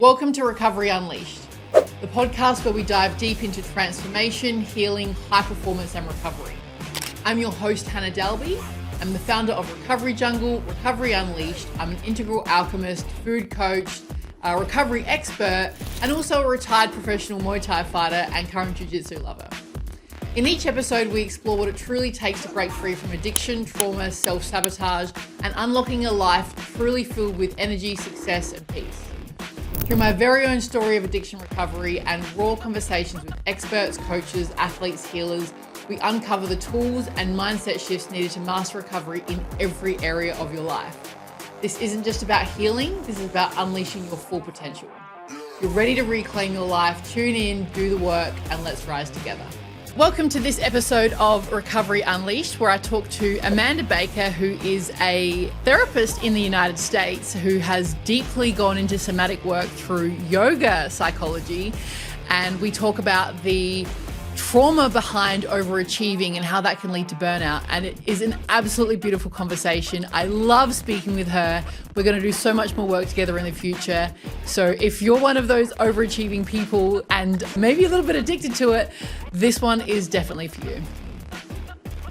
Welcome to Recovery Unleashed, the podcast where we dive deep into transformation, healing, high performance, and recovery. I'm your host, Hannah Dalby. I'm the founder of Recovery Jungle, Recovery Unleashed. I'm an integral alchemist, food coach, a recovery expert, and also a retired professional Muay Thai fighter and current jiu-jitsu lover. In each episode, we explore what it truly takes to break free from addiction, trauma, self-sabotage, and unlocking a life truly filled with energy, success, and peace. Through my very own story of addiction recovery and raw conversations with experts, coaches, athletes, healers, we uncover the tools and mindset shifts needed to master recovery in every area of your life. This isn't just about healing, this is about unleashing your full potential. You're ready to reclaim your life, tune in, do the work, and let's rise together. Welcome to this episode of Recovery Unleashed, where I talk to Amanda Baker, who is a therapist in the United States who has deeply gone into somatic work through yoga psychology. And we talk about the trauma behind overachieving and how that can lead to burnout. And it is an absolutely beautiful conversation. I love speaking with her. We're going to do so much more work together in the future. So if you're one of those overachieving people and maybe a little bit addicted to it, this one is definitely for you.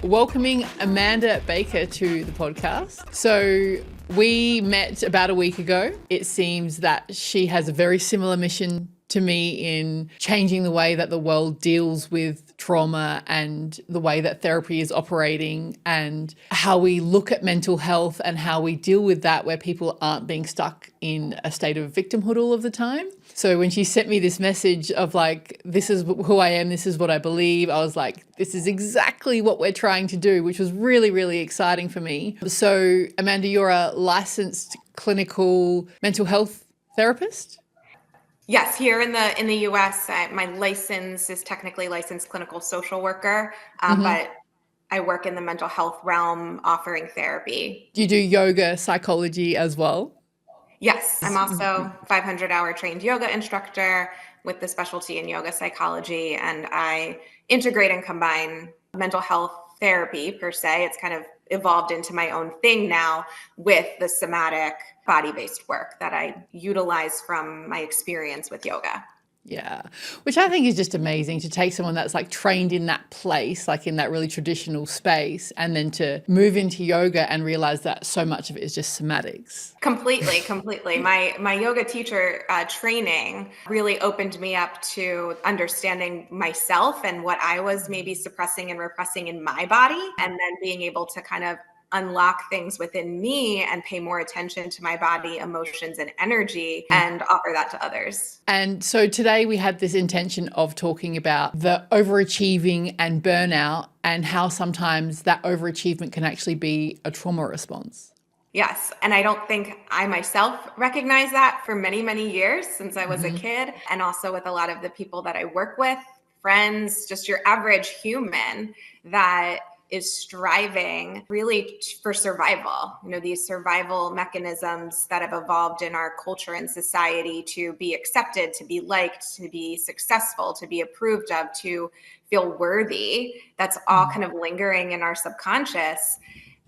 Welcoming Amanda Baker to the podcast. So we met about a week ago. It seems that she has a very similar mission to me in changing the way that the world deals with trauma and the way that therapy is operating and how we look at mental health and how we deal with that where people aren't being stuck in a state of victimhood all of the time. So when she sent me this message of like, this is who I am, this is what I believe, I was like, this is exactly what we're trying to do, which was really, really exciting for me. So Amanda, you're a licensed clinical mental health therapist? Yes, here in the U.S., my license is technically licensed clinical social worker, but I work in the mental health realm offering therapy. Do you do yoga psychology as well? Yes, I'm also 500-hour trained yoga instructor with the specialty in yoga psychology, and I integrate and combine mental health therapy per se. It's kind of evolved into my own thing now with the somatic body-based work that I utilize from my experience with yoga. Yeah, which I think is just amazing to take someone that's like trained in that place, like in that really traditional space, and then to move into yoga and realize that so much of it is just somatics. Completely. My yoga teacher training really opened me up to understanding myself and what I was maybe suppressing and repressing in my body, and then being able to kind of unlock things within me and pay more attention to my body, emotions, and energy, and offer that to others. And so today we had this intention of talking about the overachieving and burnout and how sometimes that overachievement can actually be a trauma response. Yes. And I don't think I myself recognize that for many, many years since I was a kid, and also with a lot of the people that I work with, friends, just your average human that is striving really for survival. You know, these survival mechanisms that have evolved in our culture and society to be accepted, to be liked, to be successful, to be approved of, to feel worthy. That's all kind of lingering in our subconscious,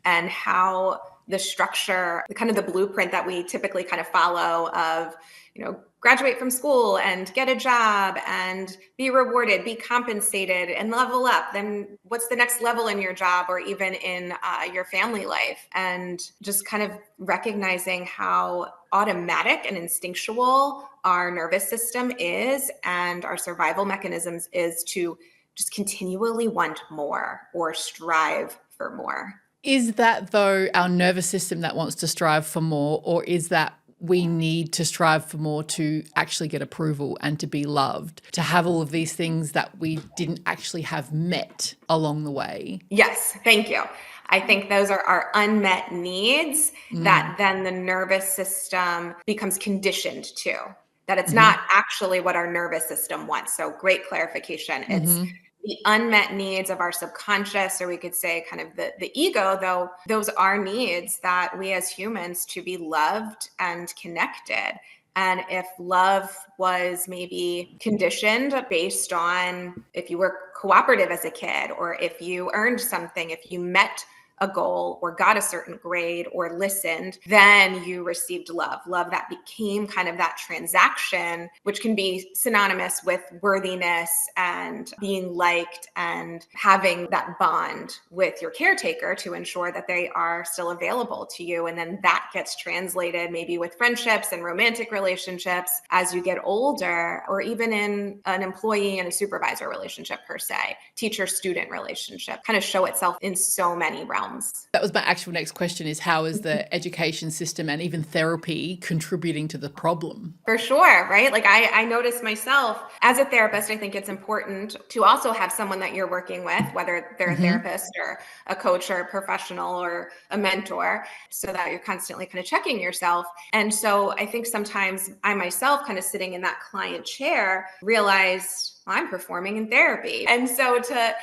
and how the structure, kind of the blueprint that we typically kind of follow of, you know, graduate from school and get a job and be rewarded, be compensated and level up. Then what's the next level in your job or even in your family life? And just kind of recognizing how automatic and instinctual our nervous system is and our survival mechanisms is to just continually want more or strive for more. Is that though our nervous system that wants to strive for more, or is that we need to strive for more to actually get approval and to be loved, to have all of these things that we didn't actually have met along the way? Yes, thank you. I think those are our unmet needs that then the nervous system becomes conditioned to, that it's not actually what our nervous system wants. So great clarification. It's the unmet needs of our subconscious, or we could say kind of the ego, though those are needs that we as humans to be loved and connected. And if love was maybe conditioned based on if you were cooperative as a kid, or if you earned something, if you met a goal or got a certain grade or listened, then you received love that became kind of that transaction, which can be synonymous with worthiness and being liked and having that bond with your caretaker to ensure that they are still available to you. And then that gets translated maybe with friendships and romantic relationships as you get older, or even in an employee and a supervisor relationship per se, teacher-student relationship, kind of show itself in so many realms. That was my actual next question, is how is the education system and even therapy contributing to the problem? For sure, right? Like I noticed myself as a therapist, I think it's important to also have someone that you're working with, whether they're a therapist or a coach or a professional or a mentor, so that you're constantly kind of checking yourself. And so I think sometimes I myself, kind of sitting in that client chair, realized I'm performing in therapy. And so to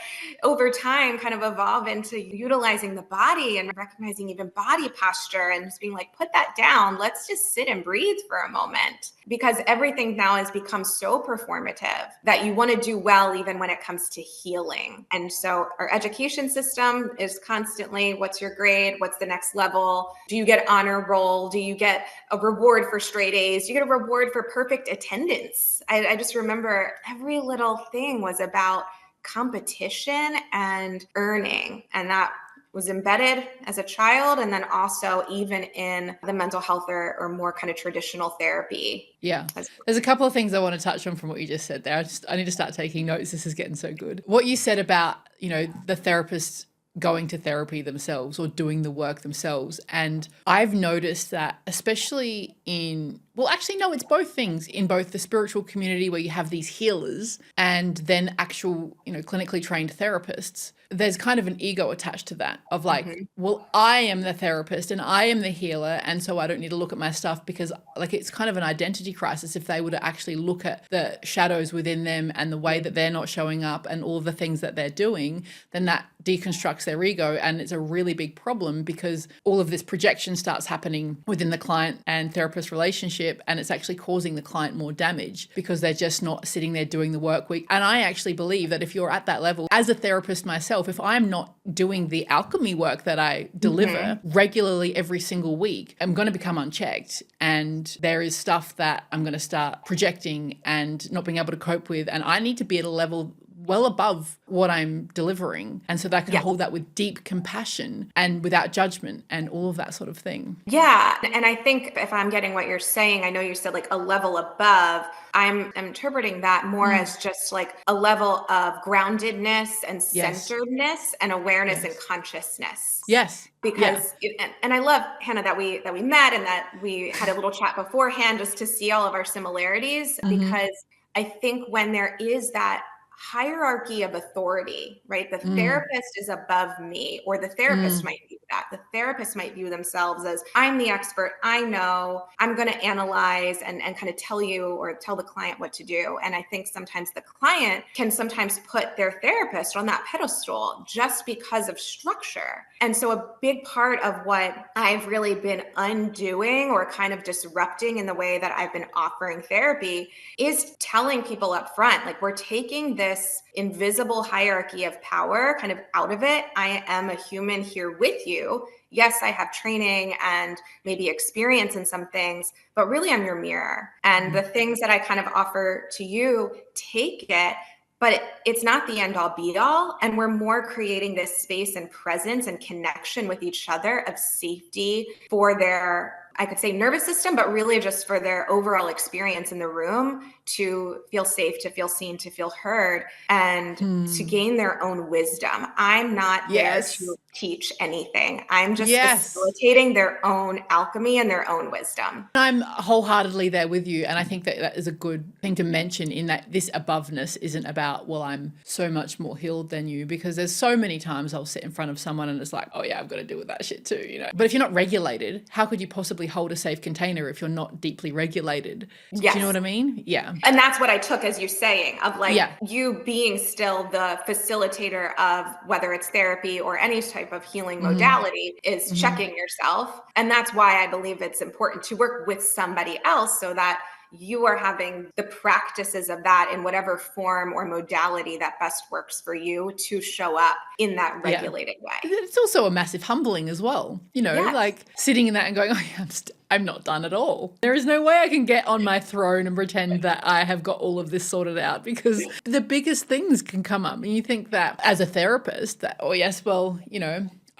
over time kind of evolve into utilizing the body and recognizing even body posture and just being like, put that down. Let's just sit and breathe for a moment, because everything now has become so performative that you want to do well even when it comes to healing. And so our education system is constantly, what's your grade? What's the next level? Do you get honor roll? Do you get a reward for straight A's? Do you get a reward for perfect attendance? I just remember every little thing was about competition and earning. And that was embedded as a child, and then also even in the mental health or more kind of traditional therapy. Yeah. There's a couple of things I want to touch on from what you just said there. I need to start taking notes. This is getting so good. What you said about, the therapist going to therapy themselves or doing the work themselves. And I've noticed that, especially it's both things, in both the spiritual community where you have these healers and then actual, clinically trained therapists. There's kind of an ego attached to that of like, well, I am the therapist and I am the healer, and so I don't need to look at my stuff, because like it's kind of an identity crisis if they were to actually look at the shadows within them and the way that they're not showing up and all of the things that they're doing, then that deconstructs their ego, and it's a really big problem because all of this projection starts happening within the client and therapist relationship, and it's actually causing the client more damage because they're just not sitting there doing the work week. And I actually believe that if you're at that level as a therapist myself, if I'm not doing the alchemy work that I deliver regularly every single week, I'm going to become unchecked, and there is stuff that I'm going to start projecting and not being able to cope with, and I need to be at a level well above what I'm delivering. And so that I can hold that with deep compassion and without judgment and all of that sort of thing. Yeah. And I think if I'm getting what you're saying, I know you said like a level above, I'm interpreting that more as just like a level of groundedness and centeredness and awareness and consciousness. Yes. Because, and I love, Hannah, that we met and that we had a little chat beforehand just to see all of our similarities, because I think when there is that hierarchy of authority, right? The therapist is above me, or the therapist might view that. The therapist might view themselves as, I'm the expert. I know, I'm going to analyze and kind of tell you or tell the client what to do. And I think sometimes the client can sometimes put their therapist on that pedestal just because of structure. And so a big part of what I've really been undoing or kind of disrupting in the way that I've been offering therapy is telling people up front, like, we're taking this invisible hierarchy of power kind of out of it. I am a human here with you. Yes, I have training and maybe experience in some things, but really I'm your mirror. And the things that I kind of offer to you, take it. But it's not the end all be all. And we're more creating this space and presence and connection with each other of safety for their, I could say, nervous system, but really just for their overall experience in the room, to feel safe, to feel seen, to feel heard, and to gain their own wisdom. I'm not there to teach anything. I'm just facilitating their own alchemy and their own wisdom. I'm wholeheartedly there with you. And I think that is a good thing to mention, in that this aboveness isn't about, well, I'm so much more healed than you, because there's so many times I'll sit in front of someone and it's like, oh yeah, I've got to deal with that shit too, But if you're not regulated, how could you possibly hold a safe container if you're not deeply regulated? Do you know what I mean? Yeah. And that's what I took as you saying, of like you being still the facilitator of whether it's therapy or any type of healing modality is checking yourself. And that's why I believe it's important to work with somebody else, so that you are having the practices of that in whatever form or modality that best works for you to show up in that regulated way. It's also a massive humbling as well, Yes. like sitting in that and going, oh, yeah, I'm not done at all. There is no way I can get on my throne and pretend that I have got all of this sorted out, because the biggest things can come up. And you think that as a therapist that, oh yes, well,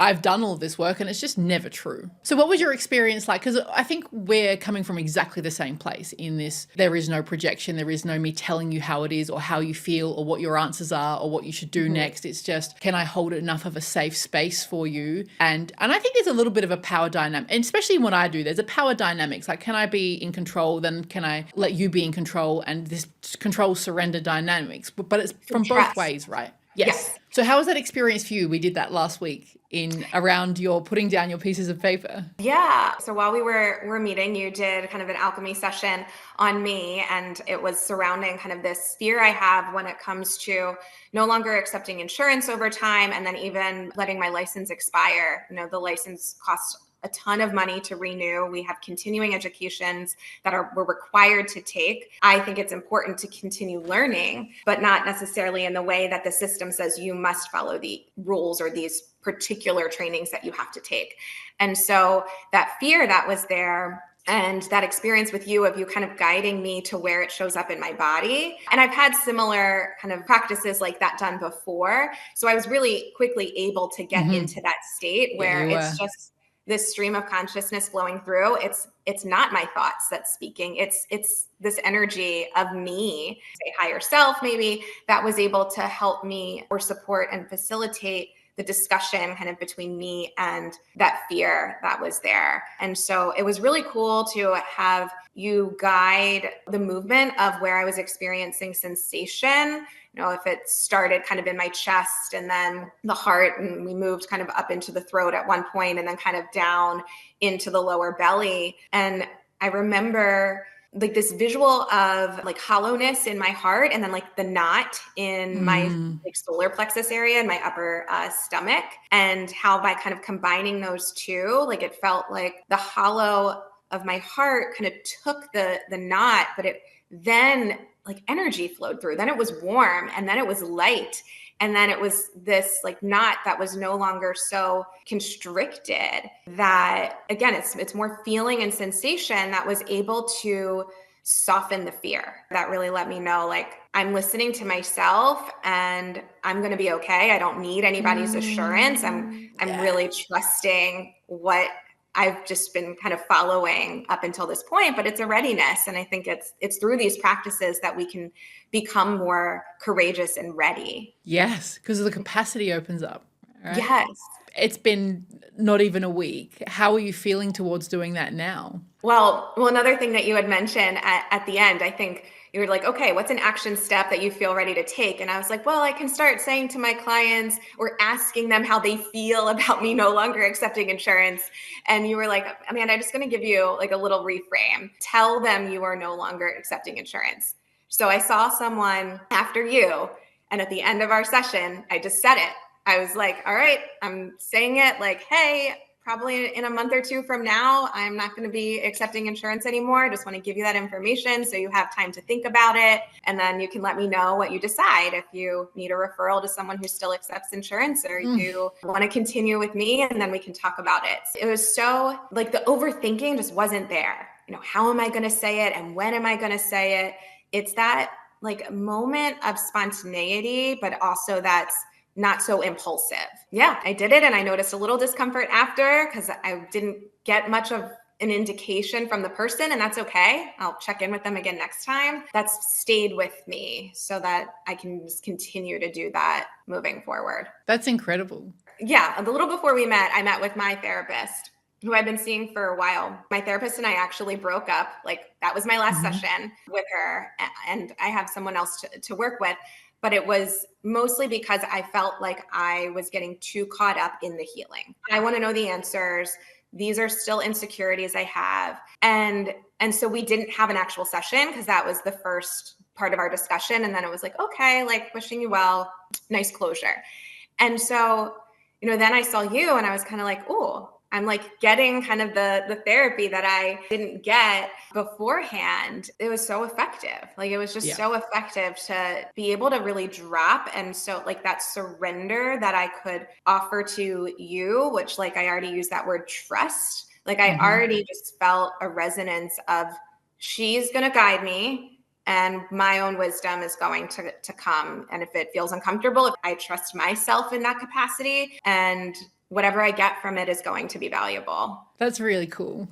I've done all this work, and it's just never true. So what was your experience like? Because I think we're coming from exactly the same place in this. There is no projection. There is no me telling you how it is or how you feel or what your answers are or what you should do next. It's just, can I hold enough of a safe space for you? And I think there's a little bit of a power dynamic, and especially in what I do, there's a power dynamics. Like, can I be in control? Then can I let you be in control? And this control surrender dynamics, but it's from both ways, right? Yes. So how was that experience for you? We did that last week around your putting down your pieces of paper. Yeah. So while we were meeting, you did kind of an alchemy session on me, and it was surrounding kind of this fear I have when it comes to no longer accepting insurance over time, and then even letting my license expire. The license costs a ton of money to renew. We have continuing educations that we're required to take. I think it's important to continue learning, but not necessarily in the way that the system says you must follow the rules or these particular trainings that you have to take. And so that fear that was there, and that experience with you of you kind of guiding me to where it shows up in my body. And I've had similar kind of practices like that done before. So I was really quickly able to get into that state where it's just this stream of consciousness flowing through. It's not my thoughts that's speaking. It's this energy of me, say higher self maybe, that was able to help me or support and facilitate the discussion kind of between me and that fear that was there. And so it was really cool to have you guide the movement of where I was experiencing sensation. If it started kind of in my chest and then the heart, and we moved kind of up into the throat at one point and then kind of down into the lower belly. And I remember like this visual of like hollowness in my heart, and then like the knot in my like solar plexus area in my upper stomach, and how by kind of combining those two, like it felt like the hollow of my heart kind of took the knot, but it then like energy flowed through. Then it was warm, and then it was light. And then it was this like knot that was no longer so constricted, that again, it's more feeling and sensation that was able to soften the fear. That really let me know, like, I'm listening to myself and I'm going to be okay. I don't need anybody's assurance. I'm really trusting what I've just been kind of following up until this point, but it's a readiness. And I think it's through these practices that we can become more courageous and ready. Yes, because the capacity opens up. Right? Yes. It's been not even a week. How are you feeling towards doing that now? Well, another thing that you had mentioned at the end, I think you were like, okay, what's an action step that you feel ready to take? And I was like, well, I can start saying to my clients or asking them how they feel about me no longer accepting insurance. And you were like, Amanda, I'm just going to give you like a little reframe. Tell them you are no longer accepting insurance. So I saw someone after you, and at the end of our session, I just said it. I was like, all right, I'm saying it like, hey, probably in a month or two from now, I'm not going to be accepting insurance anymore. I just want to give you that information so you have time to think about it. And then you can let me know what you decide, if you need a referral to someone who still accepts insurance, or you want to continue with me, and then we can talk about it. It was so like the overthinking just wasn't there. How am I going to say it? And when am I going to say it? It's that like moment of spontaneity, but also that's not so impulsive. Yeah, I did it. And I noticed a little discomfort after because I didn't get much of an indication from the person, and that's okay. I'll check in with them again next time. That's stayed with me so that I can just continue to do that moving forward. That's incredible. Yeah. A little before we met, I met with my therapist, who I've been seeing for a while. My therapist and I actually broke up. Like that was my last session with her, and I have someone else to work with. But it was mostly because I felt like I was getting too caught up in the healing. I want to know the answers. These are still insecurities I have. And so we didn't have an actual session because that was the first part of our discussion. And then it was like, okay, like wishing you well, nice closure. And so, then I saw you and I was kind of like, oh, I'm like getting kind of the therapy that I didn't get beforehand. It was so effective. Like it was just so effective to be able to really drop. And so like that surrender that I could offer to you, which like I already used that word trust. Like I already just felt a resonance of she's going to guide me and my own wisdom is going to come. And if it feels uncomfortable, if I trust myself in that capacity, and whatever I get from it is going to be valuable. That's really cool.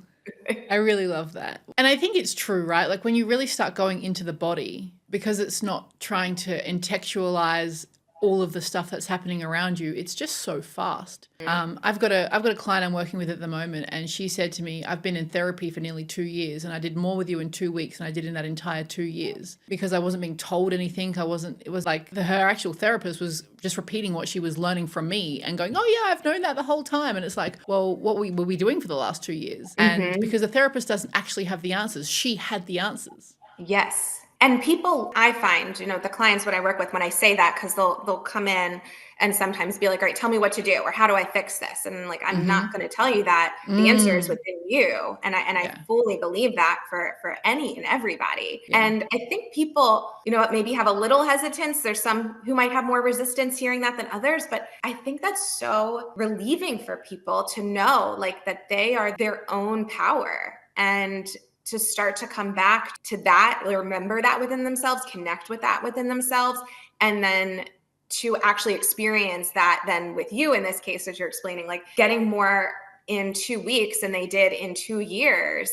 I really love that. And I think it's true, right? Like when you really start going into the body, because it's not trying to intellectualize all of the stuff that's happening around you, it's just so fast. I've got a client I'm working with at the moment, and she said to me, I've been in therapy for nearly 2 years and I did more with you in 2 weeks than I did in that entire 2 years, because I wasn't being told anything. It was like her actual therapist was just repeating what she was learning from me and going, oh yeah, I've known that the whole time. And it's like, well, what were we doing for the last 2 years? And because the therapist doesn't actually have the answers, she had the answers. Yes. And people, I find, the clients when I work with, when I say that, because they'll come in and sometimes be like, all right, tell me what to do, or how do I fix this? And like, I'm not going to tell you that. The answer is within you. And I fully believe that for any and everybody. Yeah. And I think people, maybe have a little hesitance. There's some who might have more resistance hearing that than others, but I think that's so relieving for people to know like that they are their own power, and to start to come back to that, remember that within themselves, connect with that within themselves, and then to actually experience that then with you in this case, as you're explaining, like getting more in 2 weeks than they did in 2 years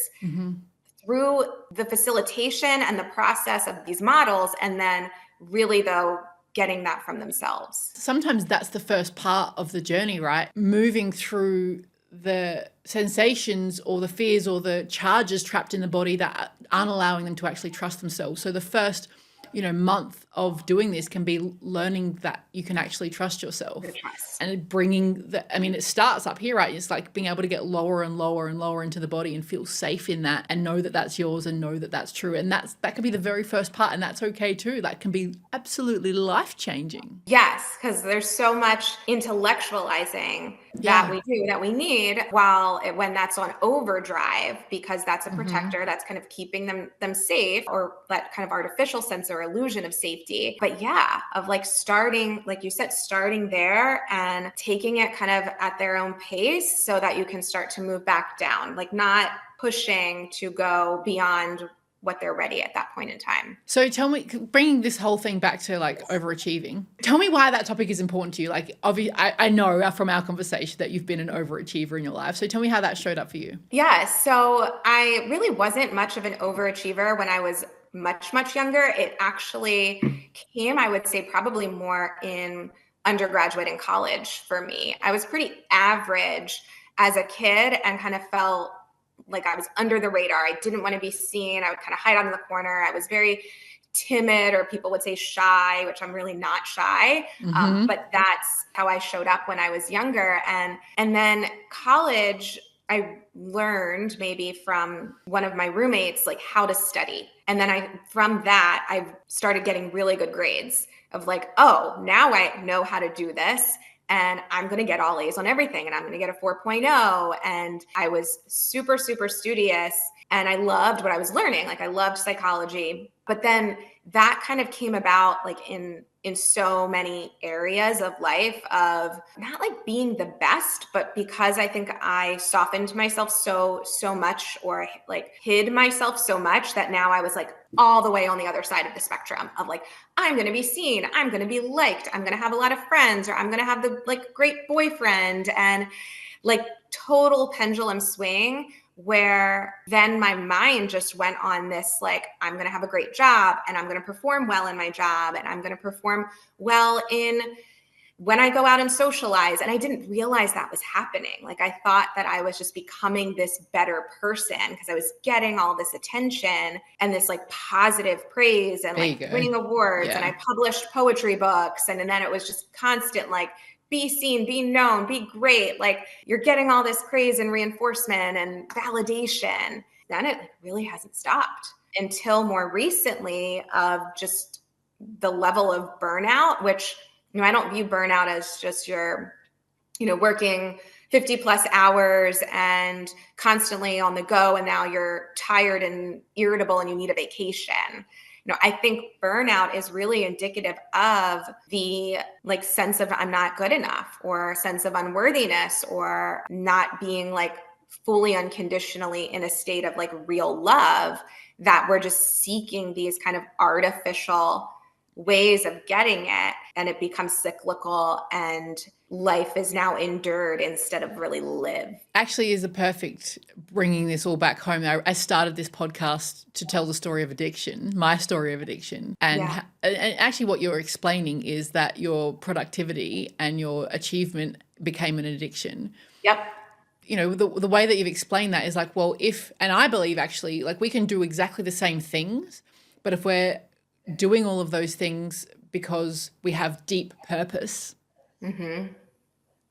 through the facilitation and the process of these models, and then really though getting that from themselves. Sometimes that's the first part of the journey, right? Moving through the sensations or the fears or the charges trapped in the body that aren't allowing them to actually trust themselves. So the first, month of doing this can be learning that you can actually trust yourself, and bringing it starts up here, right? It's like being able to get lower and lower and lower into the body and feel safe in that, and know that that's yours, and know that that's true. And that can be the very first part, and that's okay too. That can be absolutely life-changing. Yes, because there's so much intellectualizing that we do, that we need, when that's on overdrive, because that's a protector that's kind of keeping them safe, or that kind of artificial sense or illusion of safety. But of like starting, like you said, starting there and taking it kind of at their own pace so that you can start to move back down, like not pushing to go beyond what they're ready at that point in time. So tell me, bringing this whole thing back to like overachieving, tell me why that topic is important to you. Like, I know from our conversation that you've been an overachiever in your life. So tell me how that showed up for you. Yeah. So I really wasn't much of an overachiever when I was much, much younger. It actually came, I would say, probably more in undergraduate and college for me. I was pretty average as a kid and kind of felt like I was under the radar. I didn't want to be seen. I would kind of hide out in the corner. I was very timid, or people would say shy, which I'm really not shy. But that's how I showed up when I was younger. And then college, I learned maybe from one of my roommates, like how to study. And then from that, I started getting really good grades of like, oh, now I know how to do this. And I'm going to get all A's on everything, and I'm going to get a 4.0. And I was super, super studious, and I loved what I was learning. Like I loved psychology, but then that kind of came about like in so many areas of life, of not like being the best, but because I think I softened myself so much, or like hid myself so much, that now I was like all the way on the other side of the spectrum of like, I'm going to be seen, I'm going to be liked, I'm going to have a lot of friends, or I'm going to have the like great boyfriend, and like total pendulum swing, where then my mind just went on this, like, I'm going to have a great job, and I'm going to perform well in my job, and I'm going to perform well when I go out and socialize. And I didn't realize that was happening. Like I thought that I was just becoming this better person because I was getting all this attention and this like positive praise and like winning awards. And I published poetry books. And then it was just constant, like, be seen, be known, be great. Like you're getting all this praise and reinforcement and validation. Then it really hasn't stopped until more recently, of just the level of burnout, which, I don't view burnout as just your, working 50 plus hours and constantly on the go, and now you're tired and irritable and you need a vacation. I think burnout is really indicative of the like sense of I'm not good enough, or a sense of unworthiness, or not being like fully unconditionally in a state of like real love, that we're just seeking these kind of artificial ways of getting it, and it becomes cyclical, and life is now endured instead of really lived. Actually is a perfect bringing this all back home. I started this podcast to tell the story of addiction, my story of addiction. And actually what you're explaining is that your productivity and your achievement became an addiction. Yep. The way that you've explained that is like, well, and I believe actually like we can do exactly the same things, but if we're doing all of those things because we have deep purpose,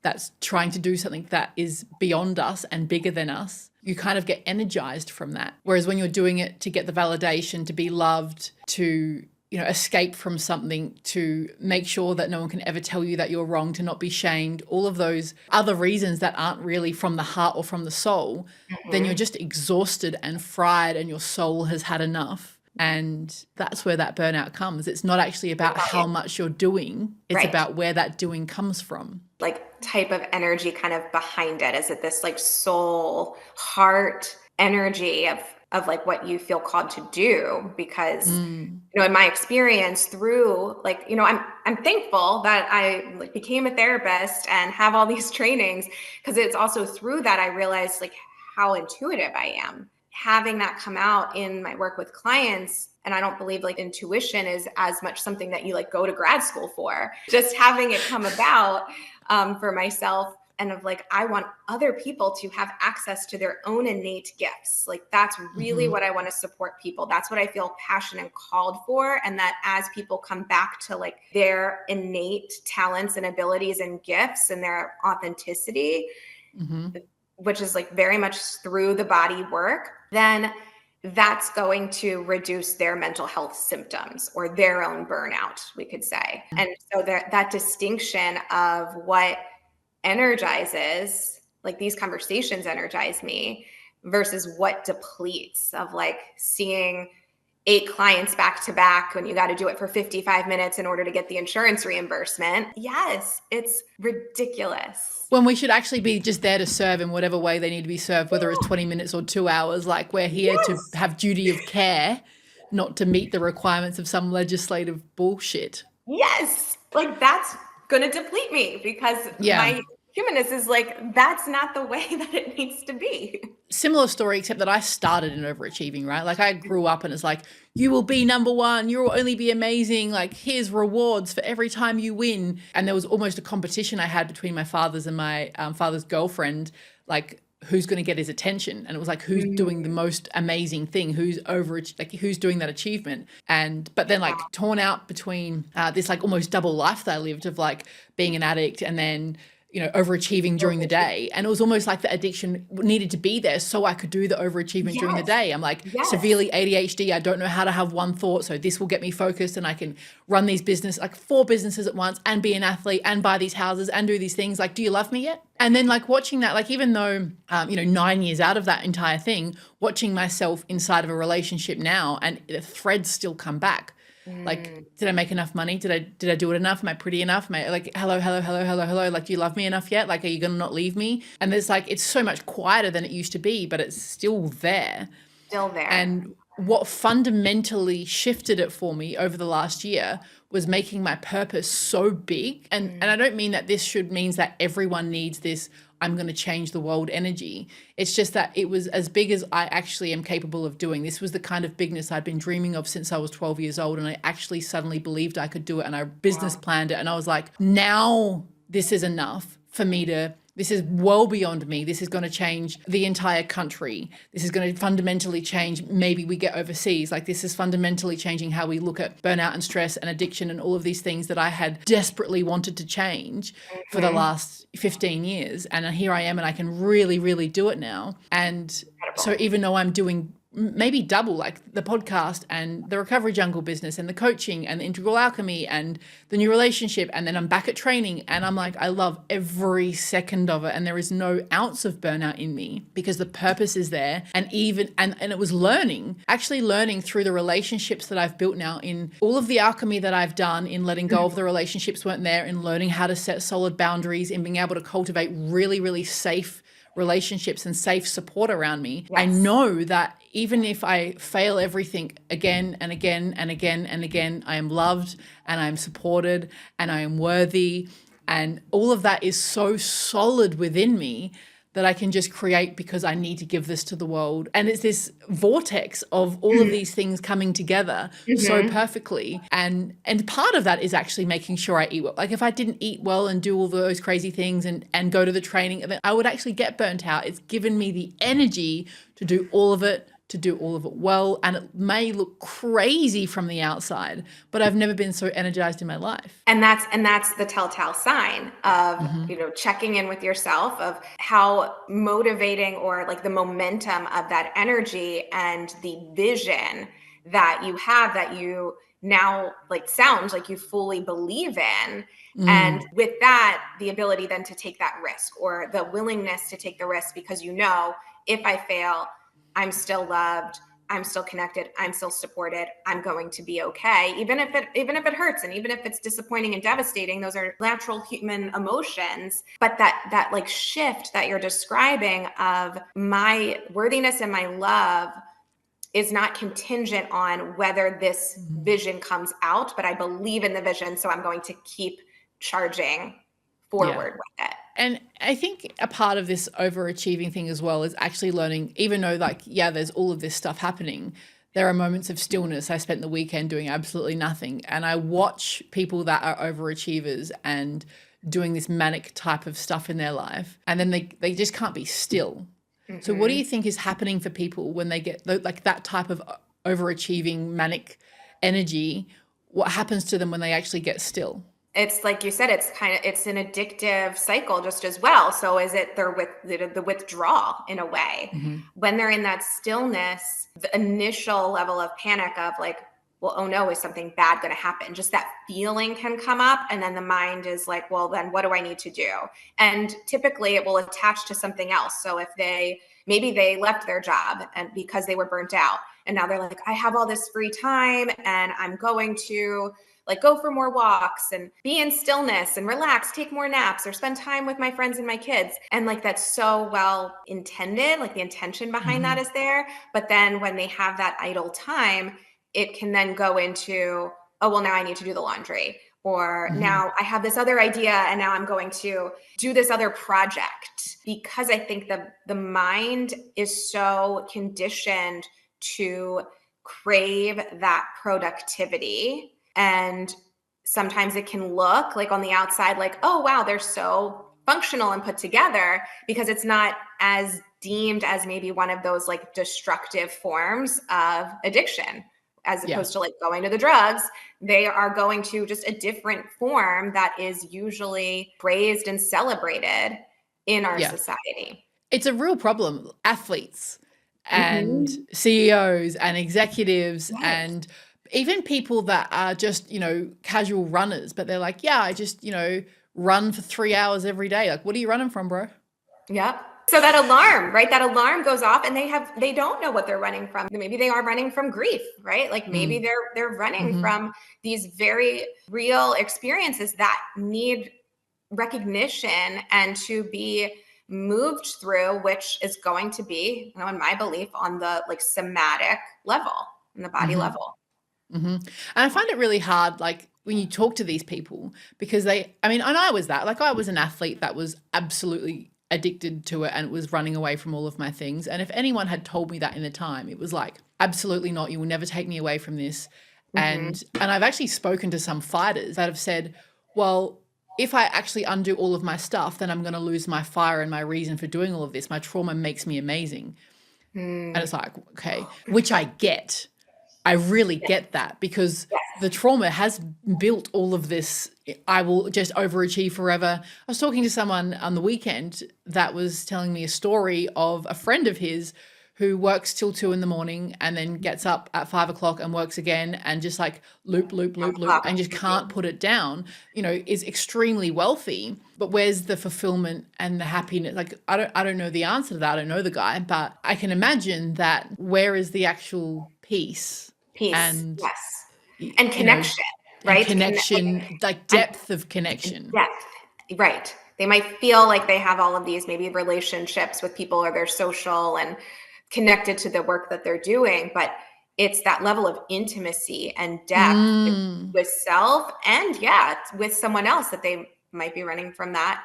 that's trying to do something that is beyond us and bigger than us, you kind of get energized from that. Whereas when you're doing it to get the validation, to be loved, to escape from something, to make sure that no one can ever tell you that you're wrong, to not be shamed, all of those other reasons that aren't really from the heart or from the soul, then you're just exhausted and fried, and your soul has had enough. And that's where that burnout comes. It's not actually about how much you're doing. It's about where that doing comes from. Like type of energy kind of behind it. Is it this like soul, heart energy of like what you feel called to do? Because, in my experience through like, I'm thankful that I like became a therapist and have all these trainings, because it's also through that I realized like how intuitive I am. Having that come out in my work with clients. And I don't believe like intuition is as much something that you like go to grad school for. Just having it come about for myself, and of like, I want other people to have access to their own innate gifts. Like that's really what I want to support people. That's what I feel passionate and called for. And that as people come back to like their innate talents and abilities and gifts and their authenticity, which is like very much through the body work, then that's going to reduce their mental health symptoms or their own burnout, we could say. And so that distinction of what energizes, like these conversations energize me, versus what depletes, of like seeing 8 clients back to back when you got to do it for 55 minutes in order to get the insurance reimbursement. Yes, it's ridiculous. When we should actually be just there to serve in whatever way they need to be served, whether it's 20 minutes or 2 hours. Like we're here to have duty of care, not to meet the requirements of some legislative bullshit. Yes. Like that's going to deplete me, because my humanness is like, that's not the way that it needs to be. Similar story, except that I started in overachieving, right? Like I grew up and it's like, you will be number one, you will only be amazing, like here's rewards for every time you win. And there was almost a competition I had between my father's and my father's girlfriend, like who's going to get his attention. And it was like, who's doing the most amazing thing, who's who's doing that achievement. But then like torn out between this like almost double life that I lived of like being an addict and then overachieving during the day. And it was almost like the addiction needed to be there so I could do the overachievement during the day. I'm like severely ADHD. I don't know how to have one thought. So this will get me focused and I can run these business, like 4 businesses at once, and be an athlete and buy these houses and do these things. Like, do you love me yet? And then like watching that, like even though, 9 years out of that entire thing, watching myself inside of a relationship now, and the threads still come back. Like, did I make enough money? Did I do it enough? Am I pretty enough? Am I like, hello? Like, do you love me enough yet? Like, are you going to not leave me? And there's like, it's so much quieter than it used to be, but it's still there. Still there. And what fundamentally shifted it for me over the last year was making my purpose so big. And I don't mean that this means that everyone needs this, I'm going to change the world energy. It's just that it was as big as I actually am capable of doing. This was the kind of bigness I'd been dreaming of since I was 12 years old. And I actually suddenly believed I could do it. And I business planned it. And I was like, now this is enough for me this is well beyond me. This is going to change the entire country. This is going to fundamentally change. Maybe we get overseas. Like this is fundamentally changing how we look at burnout and stress and addiction and all of these things that I had desperately wanted to change for the last 15 years. And here I am, and I can really, really do it now. And so even though I'm doing maybe double, like the podcast and the Recovery Jungle business and the coaching and the Integral Alchemy and the new relationship. And then I'm back at training and I'm like, I love every second of it. And there is no ounce of burnout in me because the purpose is there. And it was actually learning through the relationships that I've built now, in all of the alchemy that I've done, in letting go of the relationships weren't there, in learning how to set solid boundaries, in being able to cultivate really, really safe relationships and safe support around me. Yes. I know that even if I fail everything again and again and again and again, I am loved and I am supported and I am worthy. And all of that is so solid within me that I can just create because I need to give this to the world. And it's this vortex of all of these things coming together so perfectly. And part of that is actually making sure I eat well. Like if I didn't eat well and do all those crazy things and go to the training, then I would actually get burnt out. It's given me the energy to do all of it well. And it may look crazy from the outside, but I've never been so energized in my life. And that's the telltale sign of, checking in with yourself, of how motivating, or like the momentum of that energy and the vision that you have, that you now like sounds like you fully believe in. And with that, the ability then to take that risk, or the willingness to take the risk, because if I fail, I'm still loved, I'm still connected, I'm still supported, I'm going to be okay. Even if it hurts, and even if it's disappointing and devastating, those are natural human emotions. But that like shift that you're describing of my worthiness and my love is not contingent on whether this vision comes out, but I believe in the vision, so I'm going to keep charging forward with it. And I think a part of this overachieving thing as well is actually learning, even though there's all of this stuff happening, there are moments of stillness. I spent the weekend doing absolutely nothing. And I watch people that are overachievers and doing this manic type of stuff in their life, and then they just can't be still. So what do you think is happening for people when they get like that type of overachieving manic energy? What happens to them when they actually get still? It's like you said, it's an addictive cycle just as well. So is it the withdrawal in a way? When they're in that stillness, the initial level of panic of like, well, oh no, is something bad going to happen? Just that feeling can come up. And then the mind is like, well, then what do I need to do? And typically it will attach to something else. So if maybe they left their job and because they were burnt out, and now they're like, I have all this free time and I'm going to like go for more walks and be in stillness and relax, take more naps, or spend time with my friends and my kids. And like, that's so well intended, like the intention behind that is there. But then when they have that idle time, it can then go into, oh, well, now I need to do the laundry, or now I have this other idea and now I'm going to do this other project. Because I think the mind is so conditioned to crave that productivity. And sometimes it can look like on the outside, like, oh, wow, they're so functional and put together, because it's not as deemed as maybe one of those like destructive forms of addiction, as opposed to like going to the drugs. They are going to just a different form that is usually praised and celebrated in our society. It's a real problem. Athletes and CEOs and executives and even people that are just, casual runners, but they're like, I just, run for 3 hours every day. Like, what are you running from, bro? Yep. So that alarm, right? That alarm goes off and they don't know what they're running from. Maybe they are running from grief, right? Like maybe they're running from these very real experiences that need recognition and to be moved through, which is going to be, in my belief, on the like somatic level, in the body level. And I find it really hard, like when you talk to these people, because and I was that, like I was an athlete that was absolutely addicted to it and was running away from all of my things. And if anyone had told me that in the time, it was like, absolutely not. You will never take me away from this. And I've actually spoken to some fighters that have said, well, if I actually undo all of my stuff, then I'm going to lose my fire and my reason for doing all of this. My trauma makes me amazing. And it's like, okay, which I get. I really get that, because the trauma has built all of this. I will just overachieve forever. I was talking to someone on the weekend that was telling me a story of a friend of his who works till 2 a.m. and then gets up at 5 o'clock and works again and just like loop and just can't put it down, is extremely wealthy. But where's the fulfillment and the happiness? Like, I don't know the answer to that. I don't know the guy, but I can imagine that where is the actual peace? And yes. And connection, right? And connection, like depth of connection. Depth, right. They might feel like they have all of these maybe relationships with people, or they're social and connected to the work that they're doing, but it's that level of intimacy and depth with self and with someone else that they might be running from that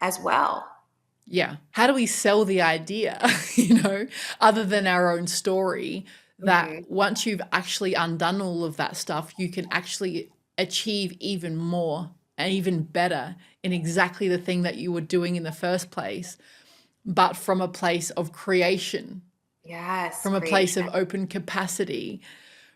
as well. Yeah. How do we sell the idea, other than our own story, that once you've actually undone all of that stuff, you can actually achieve even more and even better in exactly the thing that you were doing in the first place, but from a place of creation. Yes. From a place of open capacity,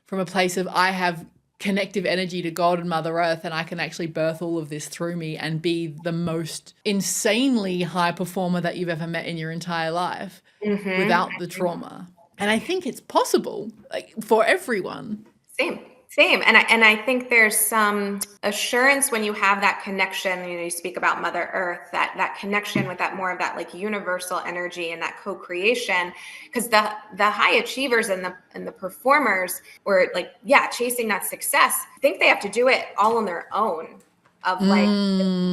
from a place of I have connective energy to God and Mother Earth, and I can actually birth all of this through me and be the most insanely high performer that you've ever met in your entire life without the trauma. And I think it's possible, like, for everyone. Same. And I think there's some assurance when you have that connection. You speak about Mother Earth, that connection with that more of that like universal energy and that co-creation. Because the high achievers and the performers, or like, chasing that success, think they have to do it all on their own, of like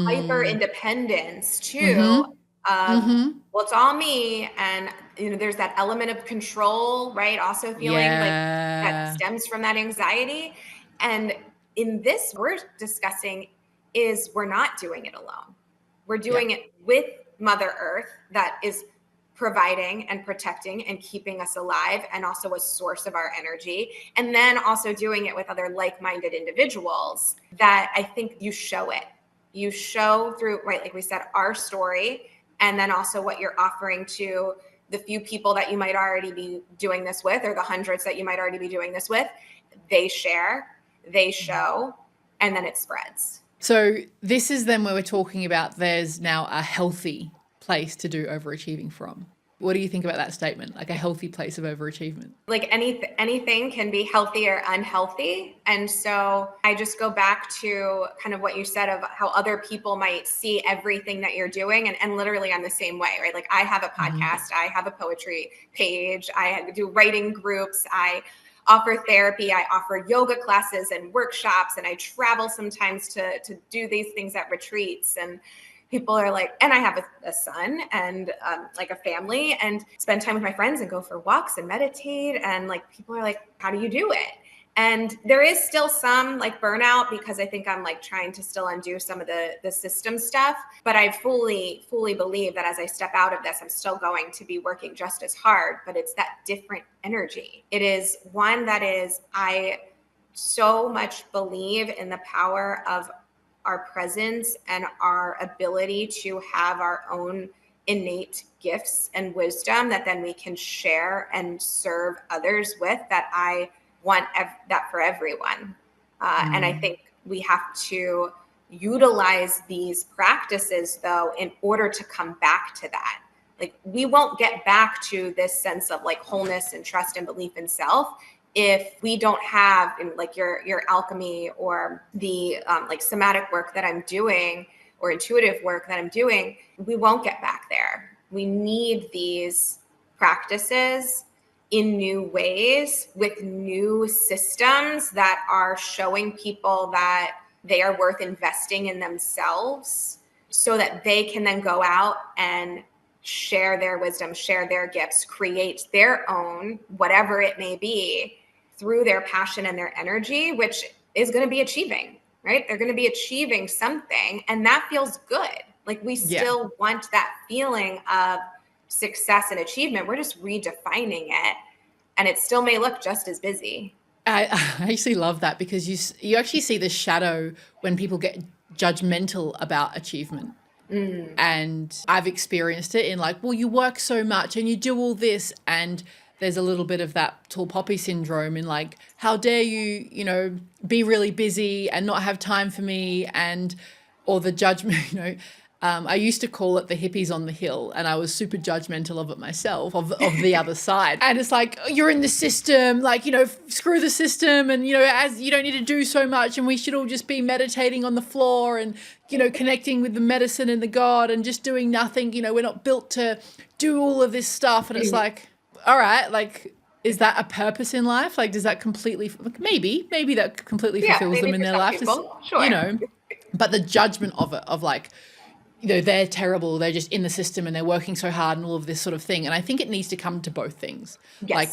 hyper independence too. Well, it's all me. And, there's that element of control, right? Also feeling like that stems from that anxiety. And in this, we're discussing is we're not doing it alone. We're doing it with Mother Earth, that is providing and protecting and keeping us alive, and also a source of our energy. And then also doing it with other like-minded individuals that I think you show it. You show through, right, like we said, our story, and then also what you're offering to the few people that you might already be doing this with, or the hundreds that you might already be doing this with. They share, they show, and then it spreads. So this is then where we're talking about there's now a healthy place to do overachieving from. What do you think about that statement? Like a healthy place of overachievement? Like anything can be healthy or unhealthy. And so I just go back to kind of what you said of how other people might see everything that you're doing. And literally I'm the same way, right? Like I have a podcast, I have a poetry page, I do writing groups, I offer therapy, I offer yoga classes and workshops, and I travel sometimes to do these things at retreats. And people are like, and I have a son and like a family, and spend time with my friends and go for walks and meditate. And like, people are like, how do you do it? And there is still some like burnout, because I think I'm like trying to still undo some of the system stuff. But I fully believe that as I step out of this, I'm still going to be working just as hard, but it's that different energy. It is one that is, I so much believe in the power of our presence and our ability to have our own innate gifts and wisdom that then we can share and serve others with, that I want that for everyone. And I think we have to utilize these practices though, in order to come back to that. Like we won't get back to this sense of like wholeness and trust and belief in self if we don't have like your alchemy or the like somatic work that I'm doing, or intuitive work that I'm doing. We won't get back there. We need these practices in new ways with new systems that are showing people that they are worth investing in themselves, so that they can then go out and share their wisdom, share their gifts, create their own, whatever it may be, through their passion and their energy, which is going to be achieving, right? They're going to be achieving something, and that feels good. Like we still want that feeling of success and achievement. We're just redefining it, and it still may look just as busy. I actually love that, because you actually see the shadow when people get judgmental about achievement. And I've experienced it in like, well, you work so much and you do all this, and there's a little bit of that tall poppy syndrome in like, how dare you, be really busy and not have time for me, or the judgment, I used to call it the hippies on the hill, and I was super judgmental of it myself, of the other side. And it's like, oh, you're in the system, like, screw the system, and, as you don't need to do so much, and we should all just be meditating on the floor and, connecting with the medicine and the God and just doing nothing. We're not built to do all of this stuff. And it's like, all right, like, is that a purpose in life? Like, does that completely, maybe that completely fulfills them in their life? Sure. But the judgment of it, of like, they're terrible, they're just in the system and they're working so hard and all of this sort of thing. And I think it needs to come to both things. Yes. Like,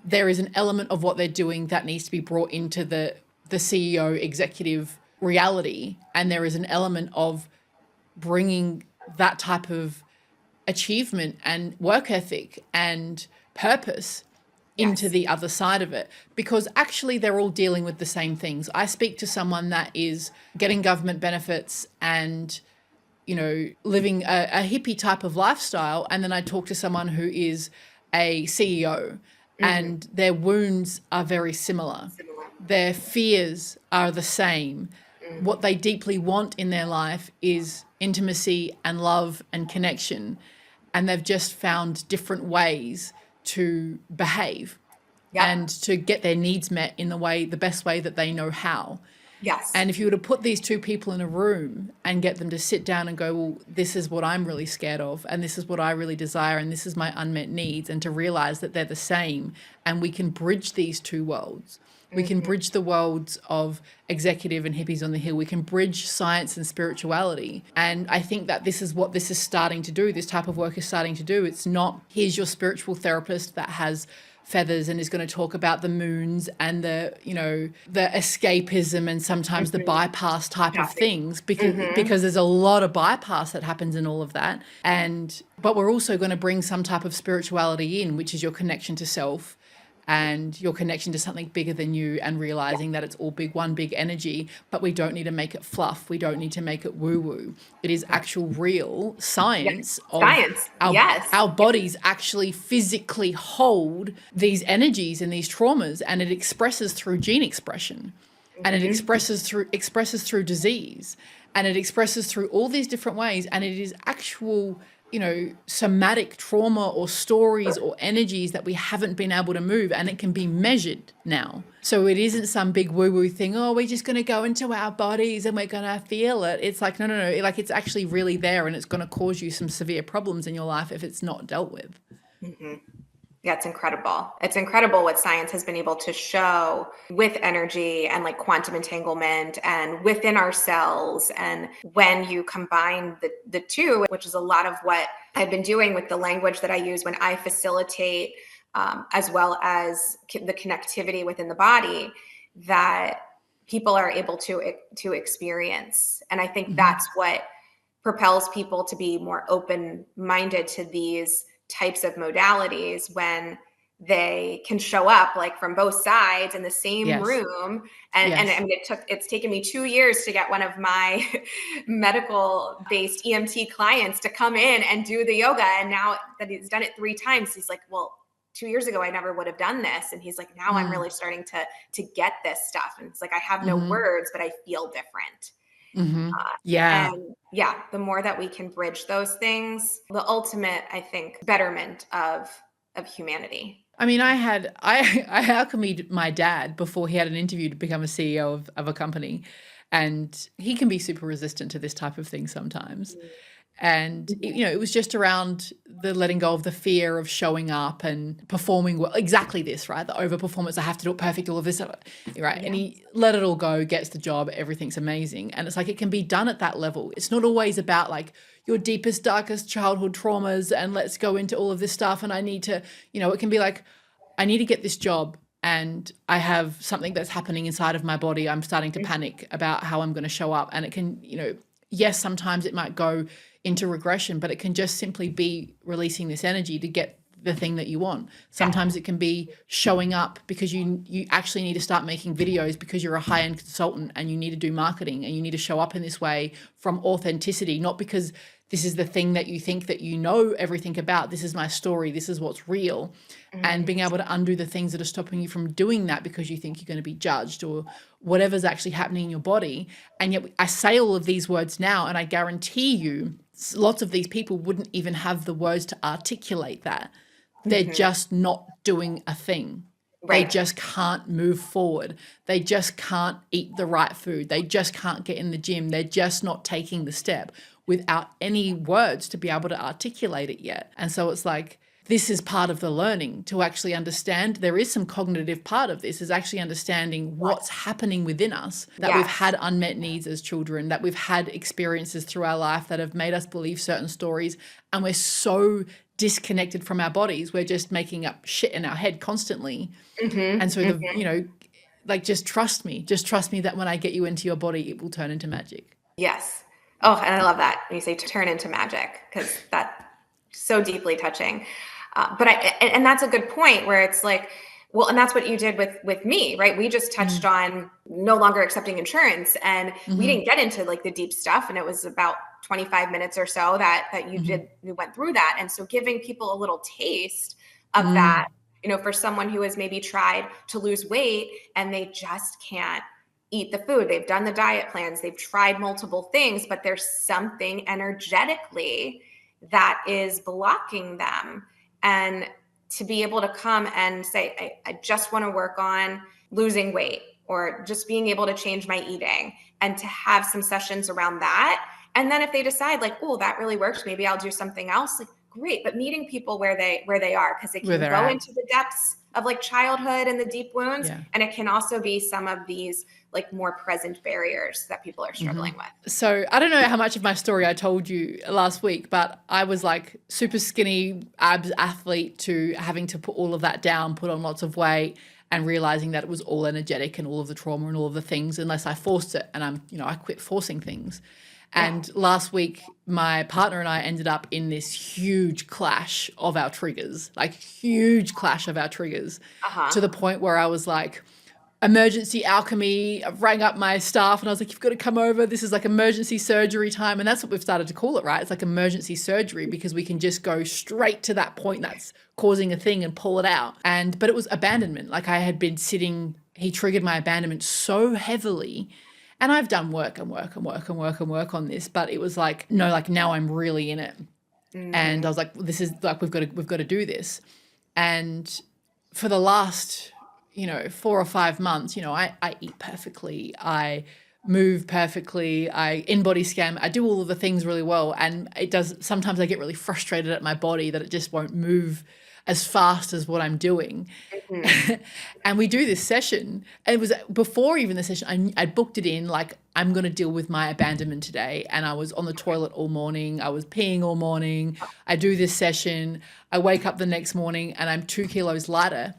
there is an element of what they're doing that needs to be brought into the CEO executive reality. And there is an element of bringing that type of achievement and work ethic and purpose into the other side of it, because actually they're all dealing with the same things. I speak to someone that is getting government benefits and, living a hippie type of lifestyle. And then I talk to someone who is a CEO and their wounds are very similar. Their fears are the same. What they deeply want in their life is intimacy and love and connection. And they've just found different ways to behave and to get their needs met in the best way that they know how. Yes. And if you were to put these two people in a room and get them to sit down and go, well, this is what I'm really scared of, and this is what I really desire, and this is my unmet needs, and to realize that they're the same, and we can bridge these two worlds. We can bridge the worlds of executive and hippies on the hill. We can bridge science and spirituality. And I think that this is what this is starting to do. This type of work is starting to do. It's not, here's your spiritual therapist that has feathers and is going to talk about the moons and the escapism and sometimes the bypass type of things, because there's a lot of bypass that happens in all of that. But we're also going to bring some type of spirituality in, which is your connection to self and your connection to something bigger than you, and realizing that it's all one big energy, but we don't need to make it fluff. We don't need to make it woo-woo. It is actual real science. Our bodies actually physically hold these energies and these traumas, and it expresses through gene expression, and it expresses through disease, and it expresses through all these different ways. And it is actual somatic trauma or stories or energies that we haven't been able to move, and it can be measured now. So it isn't some big woo-woo thing, oh, we're just going to go into our bodies and we're going to feel it. It's like, no. Like, it's actually really there, and it's going to cause you some severe problems in your life if it's not dealt with. Yeah, it's incredible. It's incredible what science has been able to show with energy and like quantum entanglement and within our cells. And when you combine the two, which is a lot of what I've been doing with the language that I use when I facilitate, as well as the connectivity within the body, that people are able to experience. And I think that's what propels people to be more open-minded to these types of modalities, when they can show up like from both sides in the same room. And I mean, it's taken me 2 years to get one of my medical based EMT clients to come in and do the yoga. And now that he's done it 3 times, he's like, well, 2 years ago, I never would have done this. And he's like, now I'm really starting to get this stuff. And it's like, I have no words, but I feel different. And the more that we can bridge those things, the ultimate, I think, betterment of humanity. I mean, I alchemied my dad before he had an interview to become a CEO of a company, and he can be super resistant to this type of thing sometimes. And, it was just around the letting go of the fear of showing up and performing well. Exactly this, right? The overperformance, I have to do it perfect, all of this, right? Yeah. And he let it all go, gets the job, everything's amazing. And it's like, it can be done at that level. It's not always about like your deepest, darkest childhood traumas and let's go into all of this stuff. And I need to, it can be like, I need to get this job and I have something that's happening inside of my body. I'm starting to panic about how I'm going to show up. And it can, yes, sometimes it might go into regression, but it can just simply be releasing this energy to get the thing that you want. Sometimes it can be showing up because you actually need to start making videos because you're a high-end consultant and you need to do marketing and you need to show up in this way from authenticity, not because this is the thing that you think that you know everything about. This is my story. This is what's real. And being able to undo the things that are stopping you from doing that because you think you're going to be judged or whatever's actually happening in your body. And yet I say all of these words now, and I guarantee you lots of these people wouldn't even have the words to articulate that. They're just not doing a thing. They just can't move forward. They just can't eat the right food. They just can't get in the gym. They're just not taking the step without any words to be able to articulate it yet. And so it's like, this is part of the learning to actually understand. There is some cognitive part of this, is actually understanding what's happening within us, that we've had unmet needs as children, that we've had experiences through our life that have made us believe certain stories. And we're so disconnected from our bodies. We're just making up shit in our head constantly. And so, just trust me that when I get you into your body, it will turn into magic. Yes. Oh, and I love that when you say turn into magic, because that's so deeply touching. And that's a good point where it's like, well, and that's what you did with me, right? We just touched on no longer accepting insurance, and we didn't get into like the deep stuff. And it was about 25 minutes or so that you went through that. And so giving people a little taste of that, for someone who has maybe tried to lose weight and they just can't eat the food. They've done the diet plans. They've tried multiple things, but there's something energetically that is blocking them. And to be able to come and say, I just want to work on losing weight, or just being able to change my eating, and to have some sessions around that. And then if they decide like, oh, that really works, maybe I'll do something else, like great. But meeting people where they are, because it can go into the depths of like childhood and the deep wounds. And it can also be some of these like more present barriers that people are struggling with. So I don't know how much of my story I told you last week, but I was like super skinny abs athlete to having to put all of that down, put on lots of weight, and realizing that it was all energetic and all of the trauma and all of the things, unless I forced it. And I quit forcing things. And last week, my partner and I ended up in this huge clash of our triggers, to the point where I was like, emergency alchemy. I rang up my staff and I was like, you've got to come over. This is like emergency surgery time. And that's what we've started to call it, right? It's like emergency surgery, because we can just go straight to that point that's causing a thing and pull it out. But it was abandonment. Like I had been he triggered my abandonment so heavily. And I've done work on this, but it was like, no, like now I'm really in it. And I was like, this is like, we've got to do this. And for the last, 4 or 5 months, I eat perfectly. I move perfectly. I in-body scan. I do all of the things really well. And sometimes I get really frustrated at my body that it just won't move as fast as what I'm doing. And we do this session. And it was before even the session, I booked it in, like, I'm going to deal with my abandonment today. And I was on the toilet all morning. I was peeing all morning. I do this session. I wake up the next morning and I'm 2 kilos lighter.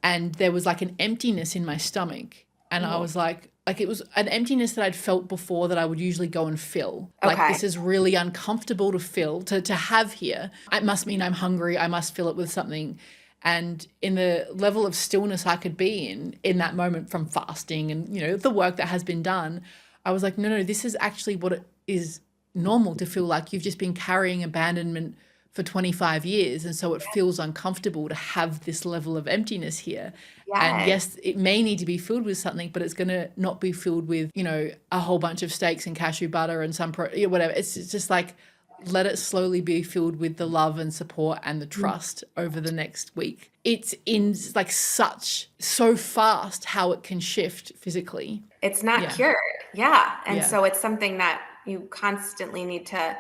And there was like an emptiness in my stomach. And I was like it was an emptiness that I'd felt before that I would usually go and fill. Like, this is really uncomfortable to fill, to have here. It must mean I'm hungry. I must fill it with something. And in the level of stillness I could be in that moment from fasting and, the work that has been done, I was like, no, this is actually what it is normal to feel like. You've just been carrying abandonment for 25 years. And so it feels uncomfortable to have this level of emptiness here. And yes, it may need to be filled with something, but it's going to not be filled with, a whole bunch of steaks and cashew butter and whatever. It's just like, let it slowly be filled with the love and support and the trust over the next week. It's like so fast how it can shift physically. It's not cured. Yeah. And so it's something that you constantly need to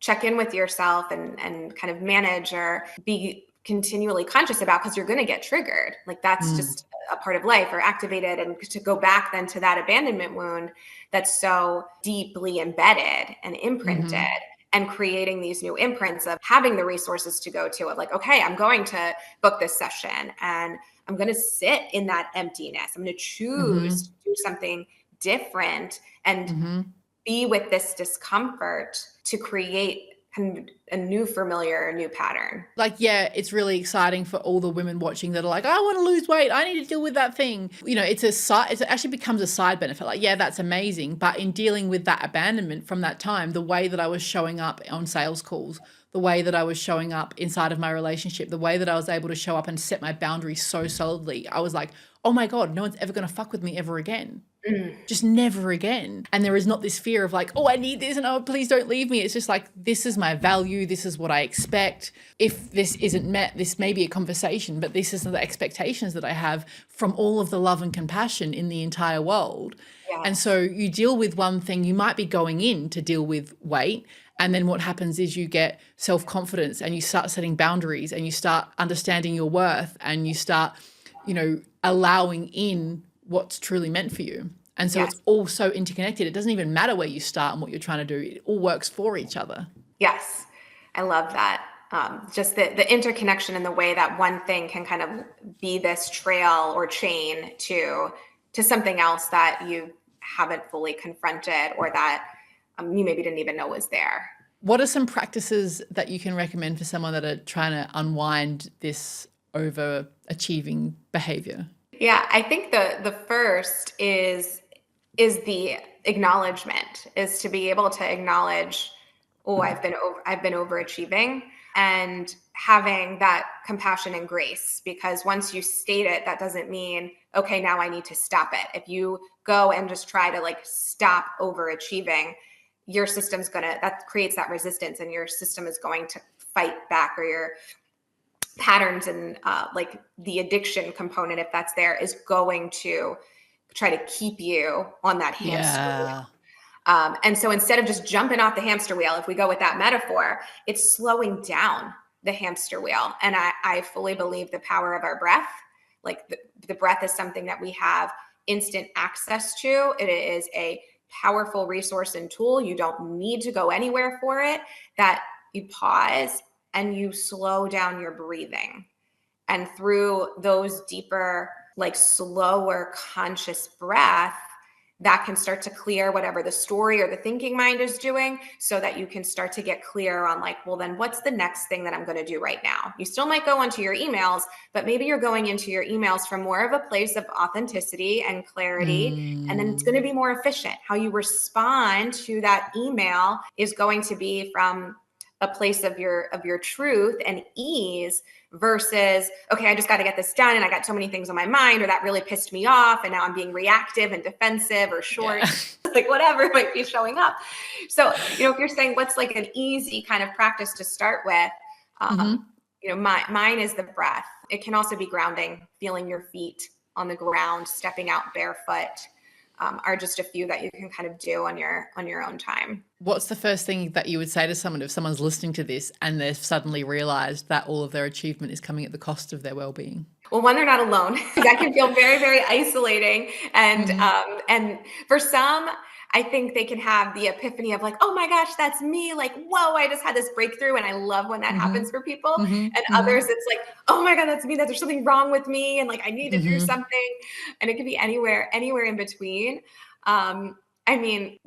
check in with yourself and kind of manage or be continually conscious about, because you're going to get triggered. Like that's just a part of life, or activated. And to go back then to that abandonment wound that's so deeply embedded and imprinted, and creating these new imprints of having the resources to go to it. Like, okay, I'm going to book this session and I'm going to sit in that emptiness. I'm going to choose to do something different and be with this discomfort to create kind of a new familiar, a new pattern. Like, yeah, it's really exciting for all the women watching that are like, I want to lose weight. I need to deal with that thing. You know, it actually becomes a side benefit. Like, yeah, that's amazing. But in dealing with that abandonment from that time, the way that I was showing up on sales calls, the way that I was showing up inside of my relationship, the way that I was able to show up and set my boundaries so solidly, I was like, oh my God, no one's ever going to fuck with me ever again. Just never again. And there is not this fear of like, oh, I need this and oh, please don't leave me. It's just like, this is my value. This is what I expect. If this isn't met, this may be a conversation, but this is the expectations that I have from all of the love and compassion in the entire world. Yeah. And so you deal with one thing, you might be going in to deal with weight. And then what happens is you get self-confidence and you start setting boundaries and you start understanding your worth and you start, you know, allowing in what's truly meant for you. And so It's all so interconnected. It doesn't even matter where you start and what you're trying to do. It all works for each other. Yes, I love that. Just the interconnection and the way that one thing can kind of be this trail or chain to something else that you haven't fully confronted or that you maybe didn't even know was there. What are some practices that you can recommend for someone that are trying to unwind this overachieving behavior? Yeah, I think the first is the acknowledgement, is to be able to acknowledge, oh, I've been overachieving, and having that compassion and grace, because once you state it, that doesn't mean, okay, now I need to stop it. If you go and just try to like stop overachieving, your system's that creates that resistance, and your system is going to fight back, or your patterns and like the addiction component, if that's there, is going to try to keep you on that hamster wheel. And so instead of just jumping off the hamster wheel, if we go with that metaphor, it's slowing down the hamster wheel. And I fully believe the power of our breath. Like the breath is something that we have instant access to. It is a powerful resource and tool. You don't need to go anywhere for it. That you pause and you slow down your breathing. And through those deeper, like slower conscious breath, that can start to clear whatever the story or the thinking mind is doing, so that you can start to get clear on like, well, then what's the next thing that I'm going to do right now? You still might go into your emails, but maybe you're going into your emails from more of a place of authenticity and clarity. And then it's going to be more efficient. How you respond to that email is going to be from a place of your truth and ease, versus, okay, I just got to get this done and I got so many things on my mind, or that really pissed me off and now I'm being reactive and defensive or short, like whatever might be showing up. So, you know, if you're saying what's like an easy kind of practice to start with, you know, mine is the breath. It can also be grounding, feeling your feet on the ground, stepping out barefoot, are just a few that you can kind of do on your own time. What's the first thing that you would say to someone if someone's listening to this and they've suddenly realized that all of their achievement is coming at the cost of their well-being? Well, one, they're not alone. That can feel very, very isolating. And for some, I think they can have the epiphany of like, oh my gosh, that's me. Like, whoa, I just had this breakthrough. And I love when that happens for people. And others, it's like, oh my God, that's me. That there's something wrong with me. And like, I need to do something. And it could be anywhere in between. I mean,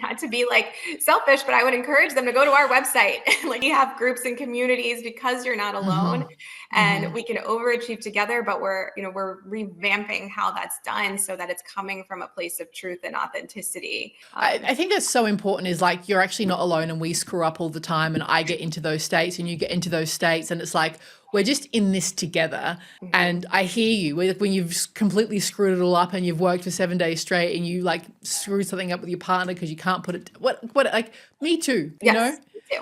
not to be like selfish, but I would encourage them to go to our website. Like, we have groups and communities, because you're not alone, and we can overachieve together, but we're revamping how that's done so that it's coming from a place of truth and authenticity. I think that's so important, is like, you're actually not alone, and we screw up all the time, and I get into those states and you get into those states, and it's like, we're just in this together. And I hear you when you've completely screwed it all up and you've worked for 7 days straight and you like screw something up with your partner because you can't put it, like me too, you know?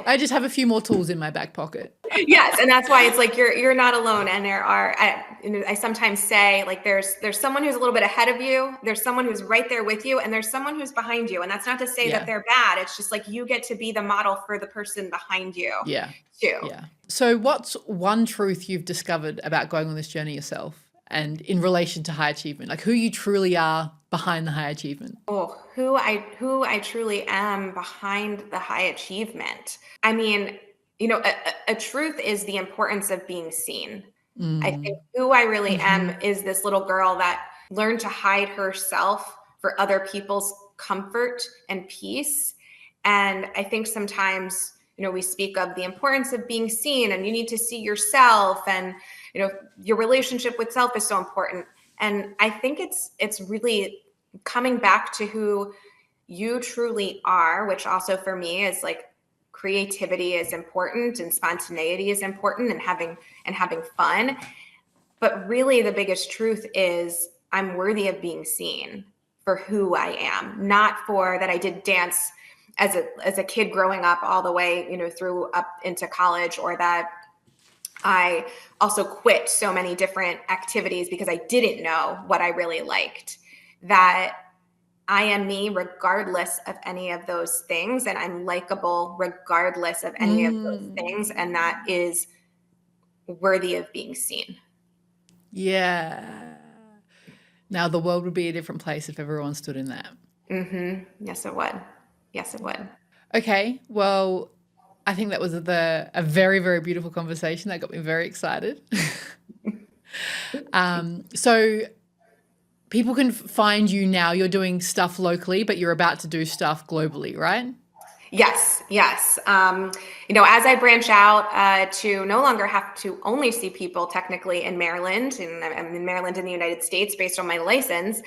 I just have a few more tools in my back pocket. Yes. And that's why it's like, you're not alone. And there are, I sometimes say, like, there's someone who's a little bit ahead of you. There's someone who's right there with you, and there's someone who's behind you. And that's not to say that they're bad. It's just like, you get to be the model for the person behind you. Too. So what's one truth you've discovered about going on this journey yourself, and in relation to high achievement, like who you truly are behind the high achievement? Oh, who I truly am behind the high achievement. I mean, you know, a truth is the importance of being seen. I think who I really am is this little girl that learned to hide herself for other people's comfort and peace. And I think sometimes we speak of the importance of being seen, and you need to see yourself, and, your relationship with self is so important. And I think it's really coming back to who you truly are, which also for me is like creativity is important and spontaneity is important, and having fun. But really the biggest truth is I'm worthy of being seen for who I am, not for that I did dance as a kid growing up all the way, through up into college, or that I also quit so many different activities because I didn't know what I really liked. That I am me regardless of any of those things, and I'm likable regardless of any of those things, and that is worthy of being seen. Yeah. Now the world would be a different place if everyone stood in that. Yes, it would. Yes, it would. Okay. Well, I think that was a very, very beautiful conversation. That got me very excited. So people can find you now. You're doing stuff locally, but you're about to do stuff globally, right? Yes. As I branch out to no longer have to only see people technically in Maryland, and I'm in Maryland in the United States based on my license,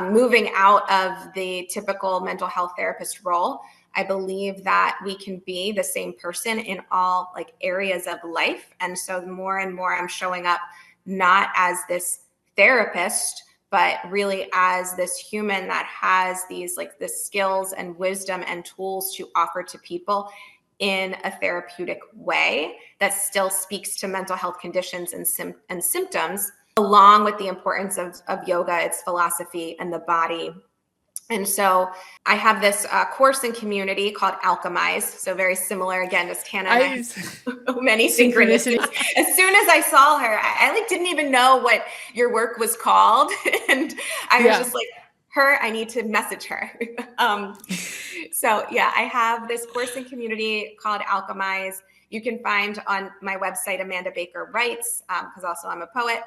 moving out of the typical mental health therapist role, I believe that we can be the same person in all like areas of life. And so more and more I'm showing up not as this therapist, but really as this human that has these like the skills and wisdom and tools to offer to people in a therapeutic way that still speaks to mental health conditions and symptoms, along with the importance of yoga, its philosophy, and the body. And so I have this course and community called Alchemist. So very similar, again, just Hannah and I, many synchronicities. As soon as I saw her, I like didn't even know what your work was called. And I was just like, I need to message her. So yeah, I have this course and community called Alchemist. You can find on my website, Amanda Baker Writes, because also I'm a poet.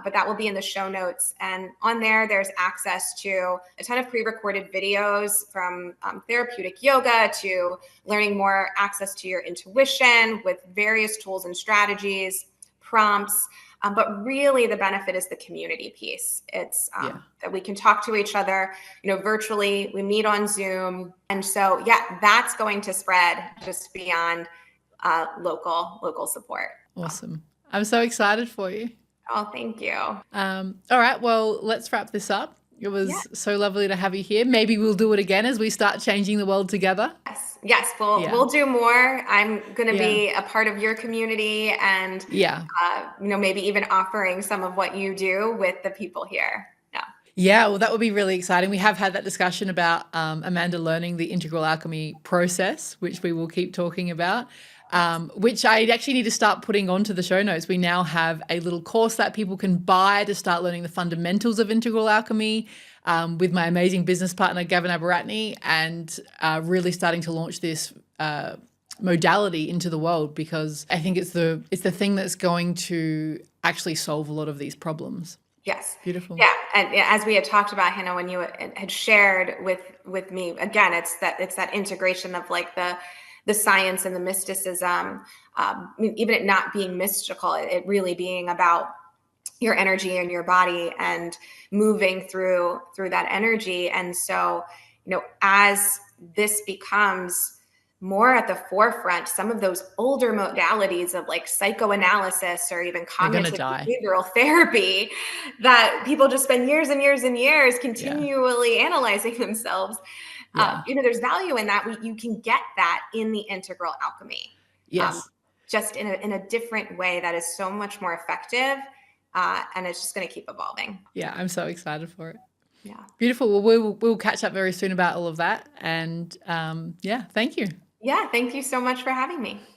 But that will be in the show notes. And on there, there's access to a ton of pre-recorded videos from therapeutic yoga to learning more, access to your intuition with various tools and strategies, prompts. But really the benefit is the community piece. It's that we can talk to each other, virtually. We meet on Zoom. And so, that's going to spread just beyond local support. Awesome. I'm so excited for you. Oh, thank you. All right. Well, let's wrap this up. It was so lovely to have you here. Maybe we'll do it again as we start changing the world together. Yes. We'll do more. I'm going to be a part of your community, and maybe even offering some of what you do with the people here. Yeah, well, that would be really exciting. We have had that discussion about Amanda learning the integral alchemy process, which we will keep talking about. Which I actually need to start putting onto the show notes. We now have a little course that people can buy to start learning the fundamentals of integral alchemy with my amazing business partner, Gavin Abaratney, and really starting to launch this modality into the world, because I think it's the thing that's going to actually solve a lot of these problems. Yes. Beautiful. Yeah. And as we had talked about, Hannah, when you had shared with me, again, it's that integration of like the science and the mysticism, even it not being mystical, it really being about your energy and your body and moving through that energy. And so, as this becomes more at the forefront, some of those older modalities of like psychoanalysis or even cognitive behavioral therapy that people just spend years and years and years continually analyzing themselves. There's value in that. You can get that in the integral alchemy. Yes. Just in a different way that is so much more effective. And it's just going to keep evolving. Yeah, I'm so excited for it. Yeah. Beautiful. Well, we'll catch up very soon about all of that. And thank you. Yeah, thank you so much for having me.